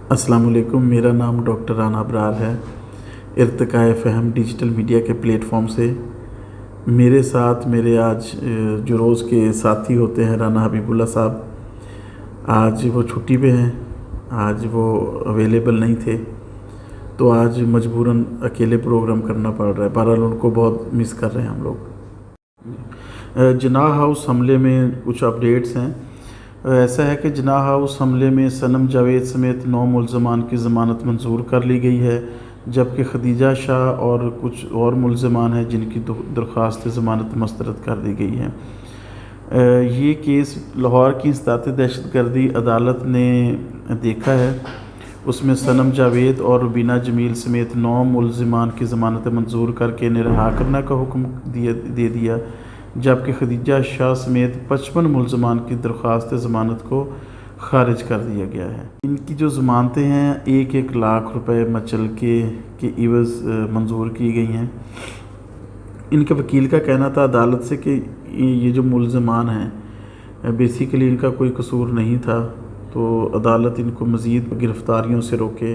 अस्सलाम वालेकुम। मेरा नाम डॉक्टर राना अबरार है। इर्तिकाए फ़हम डिजिटल मीडिया के प्लेटफॉर्म से मेरे साथ मेरे आज जो रोज़ के साथी होते हैं राना हबीबुल्ला साहब, आज वो छुट्टी पे हैं, आज वो अवेलेबल नहीं थे, तो आज मजबूरन अकेले प्रोग्राम करना पड़ रहा है। बहरहाल उनको बहुत मिस कर रहे हैं हम लोग। जिनाह हाउस हमले में कुछ अपडेट्स हैं। ऐसा है कि जिनाह हाउस हमले में सनम जावेद समेत 9 मुल्ज़मान की ज़मानत मंजूर कर ली गई है, जबकि खदीजा शाह और कुछ और मुल्ज़मान हैं जिनकी दरख्वास्त ज़मानत मुस्तरद कर दी गई है। ये केस लाहौर की इंसदाद दहशतगर्दी अदालत ने देखा है। उसमें सनम जावेद और रुबीना जमील समेत 9 मुल्ज़मान की ज़मानत मंजूर करके इन्हें रिहा करने का हुक्म दे दिया, जबकि खदीजा शाह समेत 55 मुल्ज़मान की दरख्वास्त ज़मानत को ख़ारिज कर दिया गया है। इनकी जो ज़मानतें हैं 1-1 लाख रुपए मचलके के इवज़ मंजूर की गई हैं। इनके वकील का कहना था अदालत से कि ये जो मुल्ज़मान हैं बेसिकली इनका कोई कसूर नहीं था, तो अदालत इनको मज़ीद गिरफ़्तारियों से रोके।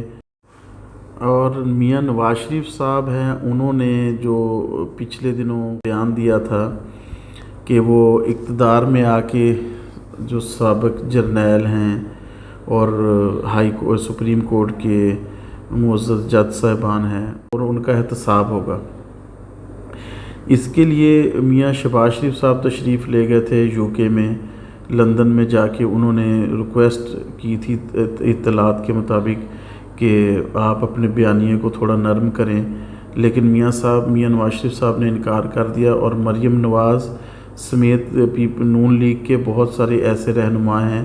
और मियां नवाज शरीफ साहब हैं, उन्होंने जो पिछले दिनों बयान दिया था कि वो इक़्तिदार में आके जो साबिक़ जर्नैल हैं और सुप्रीम कोर्ट के मुअज़्ज़ज़ जज साहिबान हैं और उनका एहतसाब होगा। इसके लिए मियां शहबाज शरीफ साहब तशरीफ़ ले गए थे यूके में, लंदन में जाके उन्होंने रिक्वेस्ट की थी इत्तलात के मुताबिक कि आप अपने बयानिए को थोड़ा नरम करें, लेकिन मियां नवाज शरीफ साहब ने इनकार कर दिया और मरियम नवाज़ समेत नून लीग के बहुत सारे ऐसे रहनुमा हैं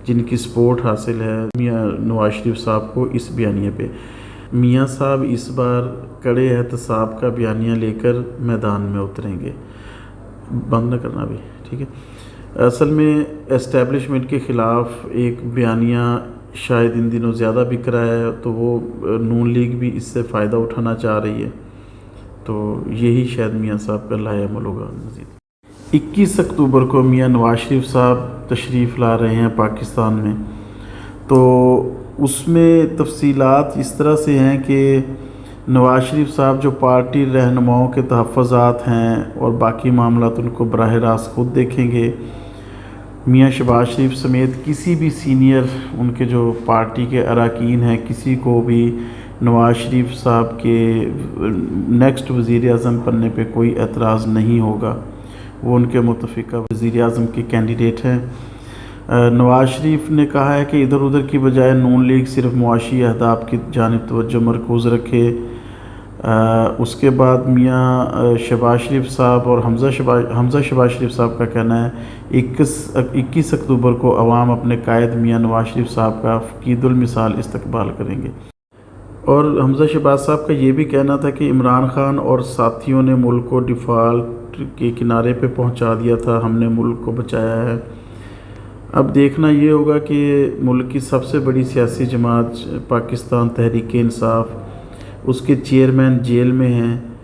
जिनकी सपोर्ट हासिल है मियां नवाज शरीफ साहब को इस बयानिए पे। मियां साहब इस बार कड़े एहतसाब का बयानिया लेकर मैदान में उतरेंगे। बंद न करना भी, ठीक है। असल में एस्टेब्लिशमेंट के ख़िलाफ़ एक बयानिया शायद इन दिनों ज़्यादा बिक रहा है, तो वो नून लीग भी इससे फ़ायदा उठाना चाह रही है, तो यही शायद मियां साहब का लाएअमल होगा। मज़ीद 21 अक्टूबर को मियां नवाज शरीफ साहब तशरीफ़ ला रहे हैं पाकिस्तान में, तो उसमें तफसीलात इस तरह से हैं कि नवाज शरीफ साहब जो पार्टी रहनुमाओं के तहफ़्फ़ुज़ात हैं और बाकी मामलात उनको बराह रास्त खुद देखेंगे। मियां शहबाज शरीफ समेत किसी भी सीनियर उनके जो पार्टी के अरकान हैं, किसी को भी नवाज शरीफ साहब के नेक्स्ट वज़ीर-ए-आज़म बनने पे कोई एतराज़ नहीं होगा। वो उनके मुतफ़िक़ा वज़ीर-ए-आज़म के कैंडिडेट हैं। नवाज शरीफ ने कहा है कि इधर उधर की बजाय नून लीग सिर्फ मुआशी अहदाफ की जानिब तवज्जो मरकूज़ रखे। उसके बाद मियां शहबाज शरीफ साहब और हमज़ा शहबाज शरीफ साहब का कहना है 21 अक्टूबर को अवाम अपने कायद मियां नवाज शरीफ साहब का फ़कीदुल मिसाल इस्तकबाल करेंगे। और हमज़ा शहबाज साहब का ये भी कहना था कि इमरान खान और साथियों ने मुल्क को डिफ़ॉल्ट के किनारे पे पहुंचा दिया था, हमने मुल्क को बचाया है। अब देखना ये होगा कि मुल्क की सबसे बड़ी सियासी जमात पाकिस्तान तहरीक इंसाफ, उसके चेयरमैन जेल में हैं,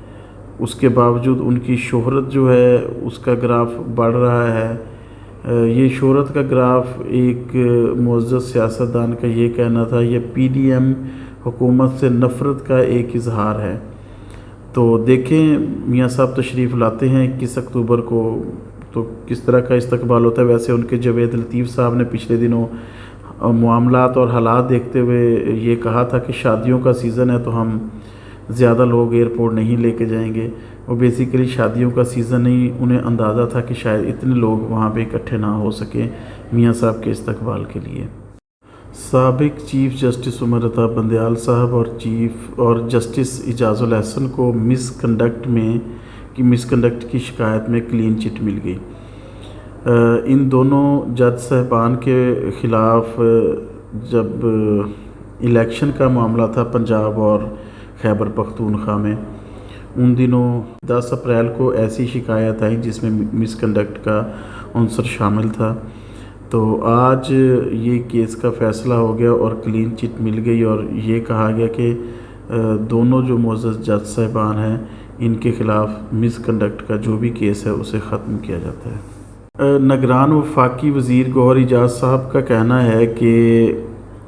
उसके बावजूद उनकी शोहरत जो है उसका ग्राफ बढ़ रहा है। ये शोहरत का ग्राफ एक मुअज़्ज़ज़ सियासतदान का ये कहना था, ये पीडीएम हुकूमत से नफ़रत का एक इजहार है। तो देखें मियां साहब तशरीफ़ लाते हैं 21 अक्टूबर को, तो किस तरह का इस्तकबाल होता है। वैसे उनके जावेद लतीफ़ साहब ने पिछले दिनों मामलात और हालात देखते हुए ये कहा था कि शादियों का सीज़न है तो हम ज़्यादा लोग एयरपोर्ट नहीं लेके जाएंगे। वो बेसिकली शादियों का सीज़न ही उन्हें अंदाज़ा था कि शायद इतने लोग वहाँ पे इकट्ठे ना हो सकें मियां साहब के इस्तकबाल के लिए। साबिक़ चीफ़ जस्टिस उमर अता बंदयाल साहब और जस्टिस इजाज़ुल एहसन को मिसकंडक्ट की शिकायत में क्लीन चिट मिल गई। इन दोनों जज साहिबान के ख़िलाफ़ जब इलेक्शन का मामला था पंजाब और खैबर पख्तूनख्वा में, उन दिनों 10 अप्रैल को ऐसी शिकायत आई जिसमें मिसकंडक्ट का अंसर शामिल था। तो आज ये केस का फ़ैसला हो गया और क्लीन चिट मिल गई और ये कहा गया कि दोनों जो मुअज़्ज़ज़ जज साहिबान हैं इनके ख़िलाफ़ मिसकंडक्ट का जो भी केस है उसे ख़त्म किया जाता है। निगरान वफाकी वज़ीर गौहर एजाज़ साहब का कहना है कि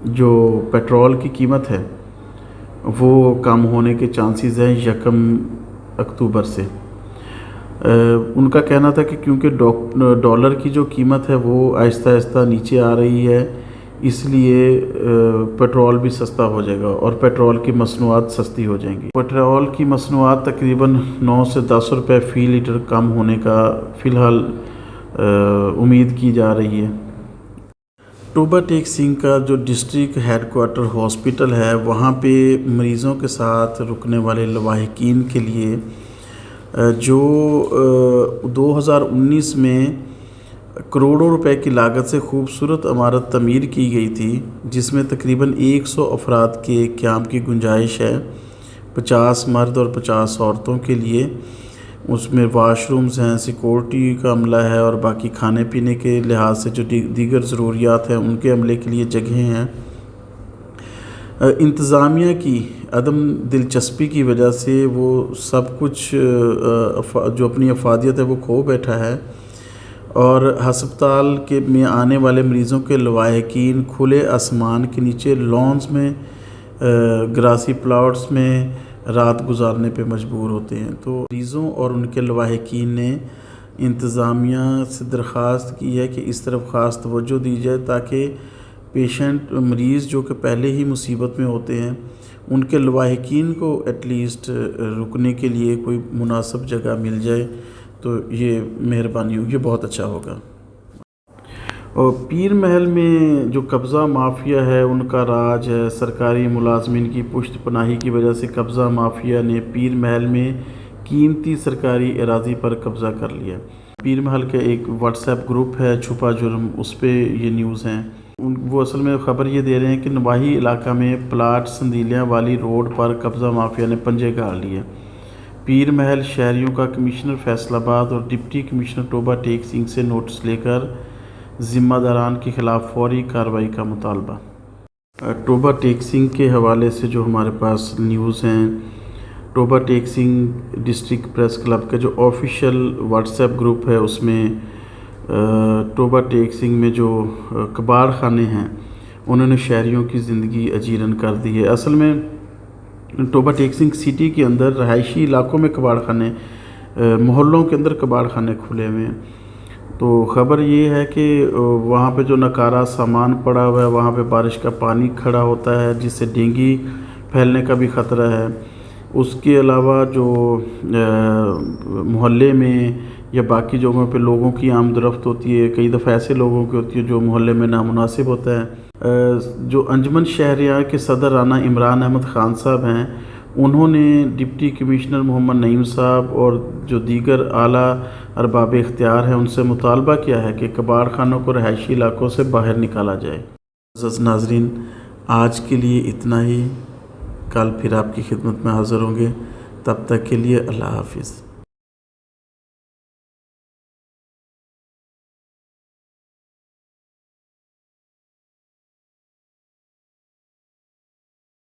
جو پیٹرول کی قیمت ہے وہ کم ہونے کے چانسز ہیں 1 اکتوبر سے۔ ان کا کہنا تھا کہ کیونکہ ڈالر کی جو قیمت ہے وہ آہستہ آہستہ نیچے آ رہی ہے، اس لیے پیٹرول بھی سستا ہو جائے گا اور پیٹرول کی مصنوعات سستی ہو جائیں گی۔ پیٹرول کی مصنوعات تقریباً 9 سے 10 روپے فی لیٹر کم ہونے کا فی الحال امید کی جا رہی ہے۔ ٹوبہ ٹیک سنگھ کا جو ڈسٹرکٹ ہیڈ کوارٹر ہاسپٹل ہے وہاں پہ مریضوں کے ساتھ رکنے والے لواحقین کے لیے جو 2019 میں کروڑوں روپے کی لاگت سے خوبصورت عمارت تعمیر کی گئی تھی، جس میں تقریباً 100 افراد کے قیام کی گنجائش ہے، 50 مرد اور 50 عورتوں کے لیے۔ اس میں واش رومز ہیں، سیکورٹی کا عملہ ہے اور باقی کھانے پینے کے لحاظ سے جو دیگر ضروریات ہیں ان کے عملے کے لیے جگہیں ہیں۔ انتظامیہ کی عدم دلچسپی کی وجہ سے وہ سب کچھ جو اپنی افادیت ہے وہ کھو بیٹھا ہے، اور ہسپتال میں آنے والے مریضوں کے لواحقین کھلے آسمان کے نیچے لانز میں گراسی پلاٹس میں رات گزارنے پہ مجبور ہوتے ہیں۔ تو مریضوں اور ان کے لواحقین نے انتظامیہ سے درخواست کی ہے کہ اس طرف خاص توجہ دی جائے تاکہ پیشنٹ مریض جو کہ پہلے ہی مصیبت میں ہوتے ہیں ان کے لواحقین کو ایٹ لیسٹ رکنے کے لیے کوئی مناسب جگہ مل جائے تو یہ مہربانی ہوگی، بہت اچھا ہوگا۔ اور پیر محل میں جو قبضہ مافیا ہے ان کا راج ہے۔ سرکاری ملازمین کی پشت پناہی کی وجہ سے قبضہ مافیا نے پیر محل میں قیمتی سرکاری اراضی پر قبضہ کر لیا۔ پیر محل کا ایک واٹس ایپ گروپ ہے چھپا جرم، اس پہ یہ نیوز ہیں۔ وہ اصل میں خبر یہ دے رہے ہیں کہ نواحی علاقہ میں پلاٹ سندیلیاں والی روڈ پر قبضہ مافیا نے پنجے گاڑ لیے۔ پیر محل شہریوں کا کمشنر فیصل آباد اور ڈپٹی کمشنر ٹوبہ ٹیک سنگھ سے نوٹس لے کر ذمہ داران کے خلاف فوری کارروائی کا مطالبہ۔ ٹوبہ ٹیک سنگھ کے حوالے سے جو ہمارے پاس نیوز ہیں، ٹوبہ ٹیک سنگھ ڈسٹرکٹ پریس کلب کا جو آفیشیل واٹس ایپ گروپ ہے اس میں ٹوبہ ٹیک سنگھ میں جو کباڑ خانے ہیں انہوں نے شہریوں کی زندگی اجیرن کر دی ہے۔ اصل میں ٹوبہ ٹیک سنگھ سٹی کے اندر رہائشی علاقوں میں کباڑ خانے، محلوں کے اندر کباڑ خانے کھلے ہوئے ہیں۔ تو خبر یہ ہے کہ وہاں پہ جو نکارہ سامان پڑا ہوا ہے وہاں پہ بارش کا پانی کھڑا ہوتا ہے جس سے ڈینگی پھیلنے کا بھی خطرہ ہے۔ اس کے علاوہ جو محلے میں یا باقی جگہوں پہ لوگوں کی آمد و رفت ہوتی ہے، کئی دفعہ ایسے لوگوں کی ہوتی ہے جو محلے میں نامناسب ہوتا ہے۔ جو انجمن شہریار کے صدر رانا عمران احمد خان صاحب ہیں، انہوں نے ڈپٹی کمشنر محمد نعیم صاحب اور جو دیگر اعلیٰ ارباب اختیار ہیں ان سے مطالبہ کیا ہے کہ کباڑ خانوں کو رہائشی علاقوں سے باہر نکالا جائے۔ عزیز ناظرین، آج کے لیے اتنا ہی، کل پھر آپ کی خدمت میں حاضر ہوں گے، تب تک کے لیے اللہ حافظ۔